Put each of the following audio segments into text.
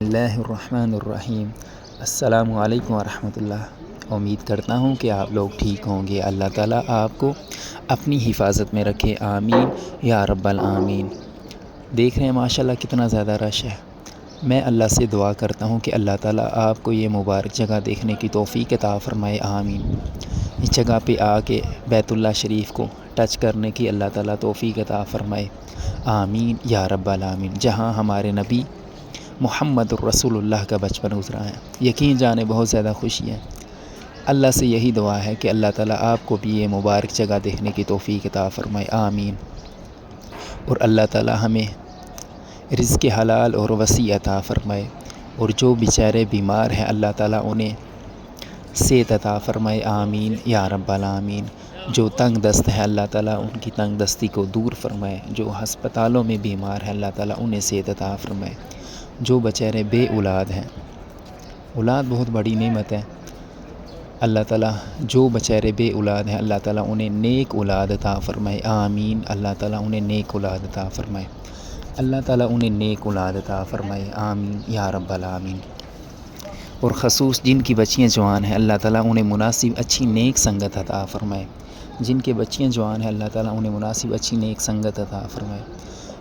اللہ الرحمن الرحیم۔ السلام علیکم ورحمۃ اللہ۔ امید کرتا ہوں کہ آپ لوگ ٹھیک ہوں گے۔ اللہ تعالیٰ آپ کو اپنی حفاظت میں رکھے، آمین یا رب العالمین۔ دیکھ رہے ہیں ماشاءاللہ کتنا زیادہ رش ہے۔ میں اللہ سے دعا کرتا ہوں کہ اللہ تعالیٰ آپ کو یہ مبارک جگہ دیکھنے کی توفیق عطا فرمائے، آمین۔ اس جگہ پہ آ کے بیت اللہ شریف کو ٹچ کرنے کی اللہ تعالیٰ توفیق عطا فرمائے، آمین یا رب العالمین۔ جہاں ہمارے نبی محمد الرسول اللہ کا بچپن گزرا ہے، یقین جانے بہت زیادہ خوشی ہے۔ اللہ سے یہی دعا ہے کہ اللہ تعالیٰ آپ کو بھی یہ مبارک جگہ دیکھنے کی توفیق عطا فرمائے، آمین۔ اور اللہ تعالیٰ ہمیں رزق حلال اور وسیع عطا فرمائے، اور جو بیچارے بیمار ہیں اللہ تعالیٰ انہیں صحت عطا فرمائے، آمین یا رب العالمین۔ جو تنگ دست ہے اللہ تعالیٰ ان کی تنگ دستی کو دور فرمائے، جو ہسپتالوں میں بیمار ہیں اللہ تعالیٰ انہیں صحت عطا فرمائے، جو بیچارے بے اولاد ہیں، اولاد بہت بڑی نعمت ہے، اللہ تعالیٰ جو بیچارے بے اولاد ہیں اللہ تعالیٰ انہیں نیک اولاد عطا فرمائے، آمین۔ اللہ تعالیٰ انہیں نیک اولاد عطا فرمائے، اللہ تعالیٰ انہیں نیک اولاد عطا فرمائے، آمین یا رب العالمین۔ اور خصوص جن کی بچیاں جوان ہیں اللہ تعالیٰ انہیں مناسب اچھی نیک سنگت عطا فرمائے، جن کی بچیاں جوان ہیں اللہ تعالیٰ انہیں مناسب اچھی نیک سنگت عطا فرمائے،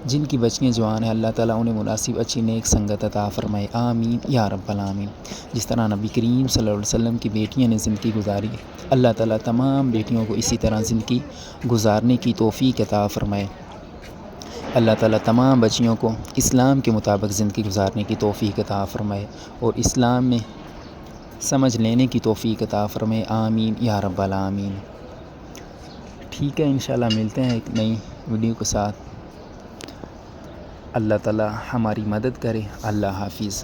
جن کی بچیاں جوان ہیں اللہ تعالیٰ انہیں مناسب اچھی نیک سنگت عطا فرمائے، آمین یا رب العالمین۔ جس طرح نبی کریم صلی اللہ علیہ وسلم کی بیٹیاں نے زندگی گزاری، اللہ تعالیٰ تمام بیٹیوں کو اسی طرح زندگی گزارنے کی توفیق عطا فرمائے، اللہ تعالیٰ تمام بچیوں کو اسلام کے مطابق زندگی گزارنے کی توفیق عطا فرمائے، اور اسلام میں سمجھ لینے کی توفیق عطا فرمائے، آمین یا رب العالمین۔ ٹھیک ہے، انشاءاللہ ملتے ہیں ایک نئی ویڈیو کے ساتھ۔ اللہ تعالیٰ ہماری مدد کرے۔ اللہ حافظ۔